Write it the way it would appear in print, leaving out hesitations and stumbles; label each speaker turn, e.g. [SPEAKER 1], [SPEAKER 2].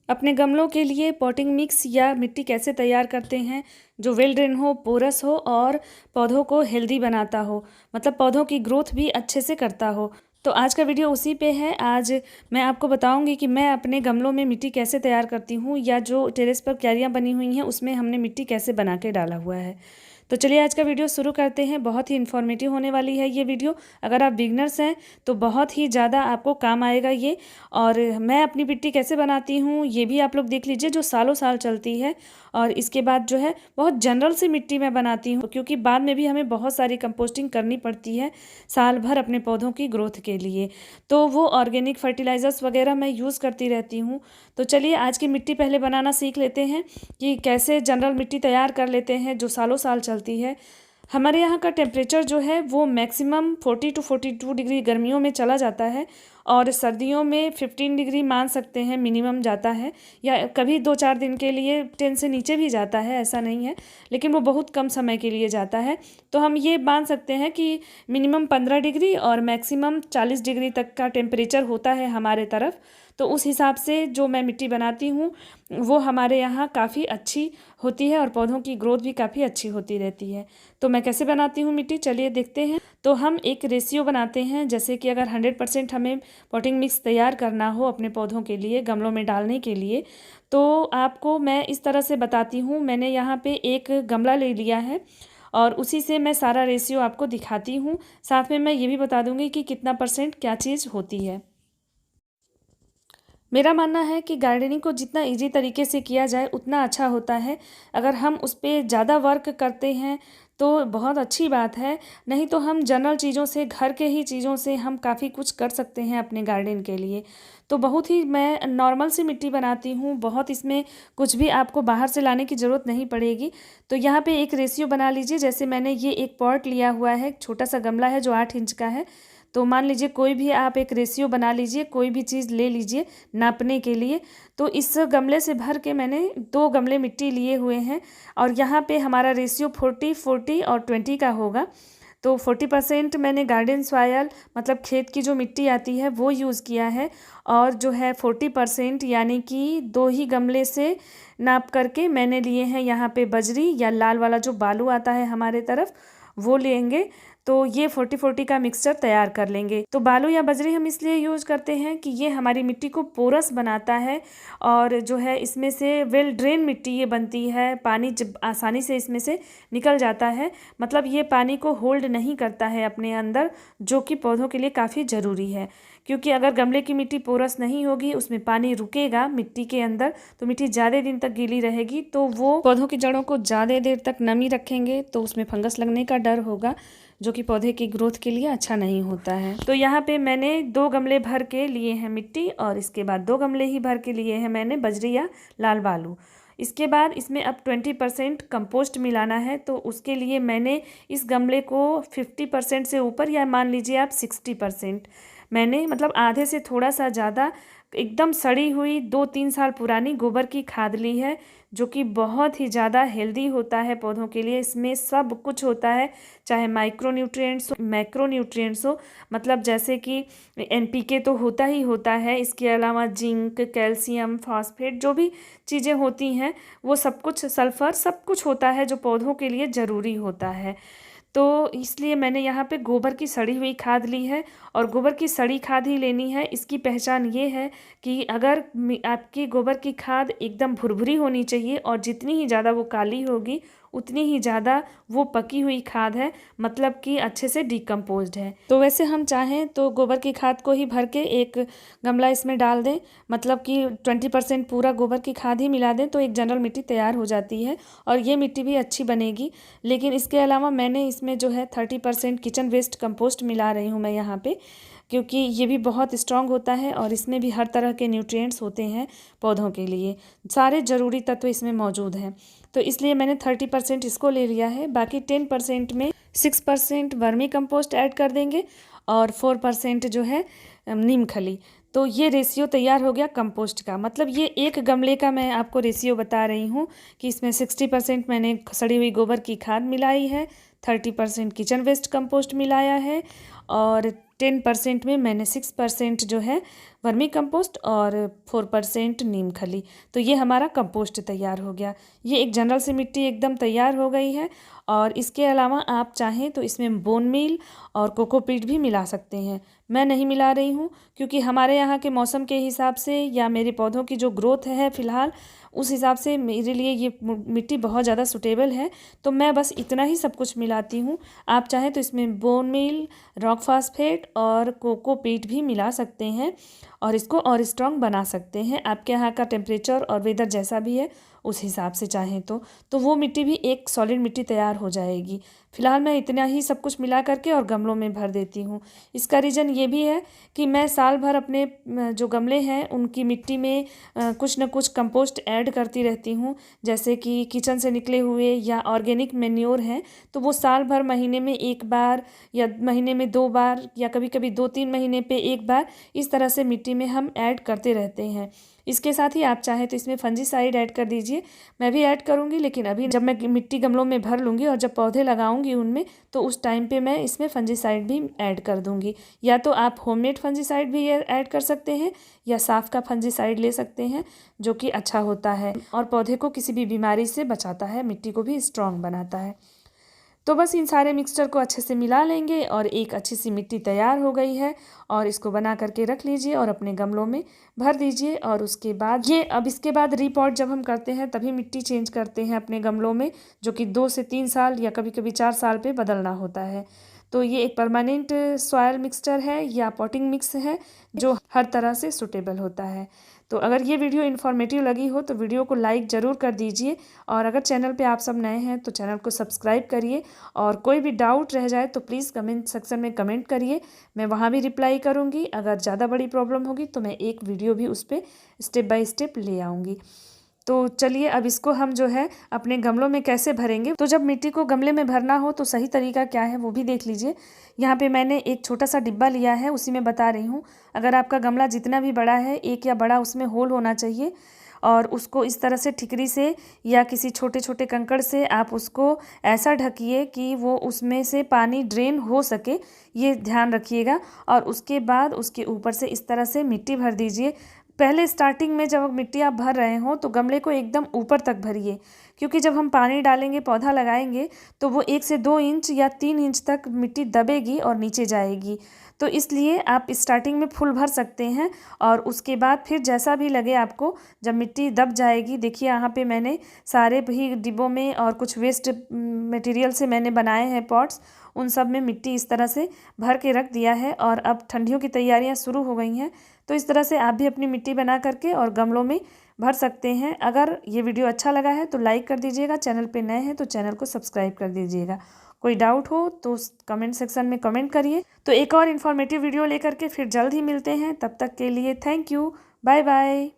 [SPEAKER 1] अपने गमलों के लिए पॉटिंग मिक्स या मिट्टी कैसे तैयार करते हैं जो वेल ड्रेन हो, पोरस हो और पौधों को हेल्दी बनाता हो, मतलब पौधों की ग्रोथ भी अच्छे से करता हो। तो आज का वीडियो उसी पे है। आज मैं आपको बताऊंगी कि मैं अपने गमलों में मिट्टी कैसे तैयार करती हूँ, या जो टेरेस पर क्यारियाँ बनी हुई हैं उसमें हमने मिट्टी कैसे बना के डाला हुआ है। तो चलिए आज का वीडियो शुरू करते हैं। बहुत ही इन्फॉर्मेटिव होने वाली है ये वीडियो। अगर आप बिगनर्स हैं तो बहुत ही ज़्यादा आपको काम आएगा ये। और मैं अपनी मिट्टी कैसे बनाती हूँ ये भी आप लोग देख लीजिए, जो सालों साल चलती है। और इसके बाद जो है बहुत जनरल सी मिट्टी मैं बनाती हूँ, क्योंकि बाद में भी हमें बहुत सारी कंपोस्टिंग करनी पड़ती है साल भर अपने पौधों की ग्रोथ के लिए। तो वो ऑर्गेनिक फर्टिलाइज़र्स वगैरह मैं यूज़ करती रहती हूँ। तो चलिए आज की मिट्टी पहले बनाना सीख लेते हैं कि कैसे जनरल मिट्टी तैयार कर लेते हैं जो सालों साल चलती है। हमारे यहाँ का टेम्परेचर जो है वो मैक्सिमम 40 to 42 डिग्री गर्मियों में चला जाता है, और सर्दियों में 15 डिग्री मान सकते हैं मिनिमम जाता है, या कभी 2-4 दिन के लिए 10 से नीचे भी जाता है, ऐसा नहीं है, लेकिन वो बहुत कम समय के लिए जाता है। तो हम ये मान सकते हैं कि मिनिमम 15 डिग्री और मैक्सिमम 40 डिग्री तक का टेम्परेचर होता है हमारे तरफ। तो उस हिसाब से जो मैं मिट्टी बनाती हूँ वो हमारे यहाँ काफ़ी अच्छी होती है और पौधों की ग्रोथ भी काफ़ी अच्छी होती रहती है। तो मैं कैसे बनाती हूँ मिट्टी, चलिए देखते हैं। तो हम एक रेशियो बनाते हैं, जैसे कि अगर 100% हमें पॉटिंग मिक्स तैयार करना हो अपने पौधों के लिए, गमलों में डालने के लिए, तो आपको मैं इस तरह से बताती हूँ। मैंने यहाँ पे एक गमला ले लिया है और उसी से मैं सारा रेशियो आपको दिखाती हूँ। साथ में मैं ये भी बता दूँगी कि कितना % क्या चीज़ होती है। मेरा मानना है कि गार्डनिंग को जितना इजी तरीके से किया जाए उतना अच्छा होता है। अगर हम उस पर ज़्यादा वर्क करते हैं तो बहुत अच्छी बात है, नहीं तो हम जनरल चीज़ों से, घर के ही चीज़ों से हम काफ़ी कुछ कर सकते हैं अपने गार्डन के लिए। तो बहुत ही मैं नॉर्मल सी मिट्टी बनाती हूँ, बहुत इसमें कुछ भी आपको बाहर से लाने की ज़रूरत नहीं पड़ेगी। तो यहाँ पे एक रेशियो बना लीजिए। जैसे मैंने ये एक पॉट लिया हुआ है, एक छोटा सा गमला है जो 8 इंच का है। तो मान लीजिए कोई भी आप एक रेशियो बना लीजिए, कोई भी चीज़ ले लीजिए नापने के लिए। तो इस गमले से भर के मैंने 2 गमले मिट्टी लिए हुए हैं, और यहाँ पे हमारा रेशियो 40-40 और 20 का होगा। तो 40% मैंने गार्डन सॉयल, मतलब खेत की जो मिट्टी आती है वो यूज़ किया है, और जो है 40% यानी कि 2 ही गमले से नाप करके मैंने लिए हैं यहाँ पे बजरी या लाल वाला जो बालू आता है हमारे तरफ, वो लेंगे। तो ये 40-40 का मिक्सचर तैयार कर लेंगे। तो बालू या बजरी हम इसलिए यूज़ करते हैं कि ये हमारी मिट्टी को पोरस बनाता है, और जो है इसमें से वेल ड्रेन मिट्टी ये बनती है, पानी जब आसानी से इसमें से निकल जाता है, मतलब ये पानी को होल्ड नहीं करता है अपने अंदर, जो कि पौधों के लिए काफ़ी ज़रूरी है। क्योंकि अगर गमले की मिट्टी पोरस नहीं होगी, उसमें पानी रुकेगा मिट्टी के अंदर, तो मिट्टी ज़्यादा दिन तक गीली रहेगी, तो वो पौधों की जड़ों को ज़्यादा देर तक नमी रखेंगे, तो उसमें फंगस लगने का डर होगा, जो कि पौधे की ग्रोथ के लिए अच्छा नहीं होता है। तो यहाँ पे मैंने 2 गमले भर के लिए हैं मिट्टी, और इसके बाद 2 गमले ही भर के लिए हैं मैंने बजरी या लाल बालू। इसके बाद इसमें अब 20% कंपोस्ट मिलाना है। तो उसके लिए मैंने इस गमले को 50% से ऊपर, या मान लीजिए आप 60%, मैंने मतलब आधे से थोड़ा सा ज़्यादा एकदम सड़ी हुई 2-3 साल पुरानी गोबर की खाद ली है, जो कि बहुत ही ज़्यादा हेल्दी होता है पौधों के लिए। इसमें सब कुछ होता है, चाहे माइक्रो न्यूट्रिएंट्स हो, मैक्रो न्यूट्रिएंट्स हो, मतलब जैसे कि एनपीके तो होता ही होता है, इसके अलावा जिंक, कैल्शियम, फॉस्फेट, जो भी चीज़ें होती हैं वो सब कुछ, सल्फ़र, सब कुछ होता है जो पौधों के लिए ज़रूरी होता है। तो इसलिए मैंने यहाँ पे गोबर की सड़ी हुई खाद ली है, और गोबर की सड़ी खाद ही लेनी है। इसकी पहचान ये है कि अगर आपकी गोबर की खाद एकदम भुरभुरी होनी चाहिए, और जितनी ही ज़्यादा वो काली होगी उतनी ही ज़्यादा वो पकी हुई खाद है, मतलब कि अच्छे से डिकम्पोज्ड है। तो वैसे हम चाहें तो गोबर की खाद को ही भर के एक गमला इसमें डाल दें, मतलब कि 20% पूरा गोबर की खाद ही मिला दें, तो एक जनरल मिट्टी तैयार हो जाती है, और ये मिट्टी भी अच्छी बनेगी। लेकिन इसके अलावा मैंने इसमें जो है 30% किचन वेस्ट कंपोस्ट मिला रही हूँ मैं यहाँ पे, क्योंकि ये भी बहुत स्ट्रांग होता है, और इसमें भी हर तरह के न्यूट्रिएंट्स होते हैं पौधों के लिए, सारे ज़रूरी तत्व इसमें मौजूद हैं। तो इसलिए मैंने 30% इसको ले लिया है। बाकी 10% में 6% वर्मी कंपोस्ट ऐड कर देंगे, और 4% जो है नीम खली। तो ये रेशियो तैयार हो गया कंपोस्ट का। मतलब ये एक गमले का मैं आपको रेशियो बता रही हूँ कि इसमें 60% मैंने सड़ी हुई गोबर की खाद मिलाई है, 30% किचन वेस्ट कंपोस्ट मिलाया है और 10% में मैंने 6% जो है वर्मी कंपोस्ट और 4% नीम खली। तो ये हमारा कंपोस्ट तैयार हो गया। ये एक जनरल सी मिट्टी एकदम तैयार हो गई है। और इसके अलावा आप चाहें तो इसमें बोन मील और कोकोपीट भी मिला सकते हैं। मैं नहीं मिला रही हूँ क्योंकि हमारे यहाँ के मौसम के हिसाब से या मेरे पौधों की जो ग्रोथ है फ़िलहाल उस हिसाब से मेरे लिए ये मिट्टी बहुत ज़्यादा सूटेबल है। तो मैं बस इतना ही सब कुछ मिलाती हूँ। आप चाहें तो इसमें बोन मील, रॉक फास्फेट और कोकोपीट भी मिला सकते हैं और इसको और स्ट्रॉन्ग बना सकते हैं। आपके यहाँ का टेम्परेचर और वेदर जैसा भी है उस हिसाब से चाहें तो वो मिट्टी भी एक सॉलिड मिट्टी तैयार हो जाएगी। फ़िलहाल मैं इतना ही सब कुछ मिला करके और गमलों में भर देती हूँ। इसका रीज़न ये भी है कि मैं साल भर अपने जो गमले हैं उनकी मिट्टी में कुछ न कुछ कंपोस्ट ऐड करती रहती हूँ। जैसे कि किचन से निकले हुए या ऑर्गेनिक मैन्योर हैं तो वो साल भर महीने में 1 बार या महीने में 2 बार या कभी कभी 2-3 महीने पे 1 बार इस तरह से मिट्टी में हम ऐड करते रहते हैं। इसके साथ ही आप चाहें तो इसमें फंजीसाइड ऐड कर दीजिए। मैं भी ऐड करूँगी लेकिन अभी जब मैं मिट्टी गमलों में भर लूँगी और जब पौधे लगाऊंगी उनमें तो उस टाइम पे मैं इसमें फंजीसाइड भी ऐड कर दूँगी। या तो आप होममेड फंजीसाइड भी ऐड कर सकते हैं या साफ़ का फंजीसाइड ले सकते हैं जो कि अच्छा होता है और पौधे को किसी भी बीमारी से बचाता है, मिट्टी को भी स्ट्रॉन्ग बनाता है। तो बस इन सारे मिक्सचर को अच्छे से मिला लेंगे और एक अच्छी सी मिट्टी तैयार हो गई है और इसको बना करके रख लीजिए और अपने गमलों में भर दीजिए। और उसके बाद इसके बाद रीपॉट जब हम करते हैं तभी मिट्टी चेंज करते हैं अपने गमलों में, जो कि 2 से 3 साल या कभी कभी 4 साल पे बदलना होता है। तो ये एक परमानेंट सॉयल मिक्सचर है या पॉटिंग मिक्स है जो हर तरह से सूटेबल होता है। तो अगर ये वीडियो इन्फॉर्मेटिव लगी हो तो वीडियो को लाइक ज़रूर कर दीजिए और अगर चैनल पे आप सब नए हैं तो चैनल को सब्सक्राइब करिए। और कोई भी डाउट रह जाए तो प्लीज़ कमेंट सेक्शन में कमेंट करिए, मैं वहाँ भी रिप्लाई करूँगी। अगर ज़्यादा बड़ी प्रॉब्लम होगी तो मैं एक वीडियो भी उस पर स्टेप बाय स्टेप ले आऊँगी। तो चलिए अब इसको हम जो है अपने गमलों में कैसे भरेंगे। तो जब मिट्टी को गमले में भरना हो तो सही तरीका क्या है वो भी देख लीजिए। यहाँ पे मैंने एक छोटा सा डिब्बा लिया है, उसी में बता रही हूँ। अगर आपका गमला जितना भी बड़ा है, एक या बड़ा उसमें होल होना चाहिए और उसको इस तरह से ठिकरी से या किसी छोटे छोटे कंकड़ से आप उसको ऐसा ढकिए कि वो उसमें से पानी ड्रेन हो सके, ये ध्यान रखिएगा। और उसके बाद उसके ऊपर से इस तरह से मिट्टी भर दीजिए। पहले स्टार्टिंग में जब मिट्टी आप भर रहे हो तो गमले को एकदम ऊपर तक भरिए, क्योंकि जब हम पानी डालेंगे, पौधा लगाएंगे तो वो 1 से 2 इंच या 3 इंच तक मिट्टी दबेगी और नीचे जाएगी। तो इसलिए आप स्टार्टिंग में फुल भर सकते हैं और उसके बाद फिर जैसा भी लगे आपको, जब मिट्टी दब जाएगी, देखिए यहाँ पे मैंने सारे भी डिब्बों में और कुछ वेस्ट मटेरियल से मैंने बनाए हैं पॉट्स, उन सब में मिट्टी इस तरह से भर के रख दिया है। और अब ठंडियों की तैयारियां शुरू हो गई हैं तो इस तरह से आप भी अपनी मिट्टी बना करके और गमलों में भर सकते हैं। अगर ये वीडियो अच्छा लगा है तो लाइक कर दीजिएगा, चैनल पे नए हैं तो चैनल को सब्सक्राइब कर दीजिएगा। कोई डाउट हो तो कमेंट सेक्शन में कमेंट करिए। तो एक और इन्फॉर्मेटिव वीडियो लेकर के फिर जल्द ही मिलते हैं, तब तक के लिए थैंक यू, बाय बाय।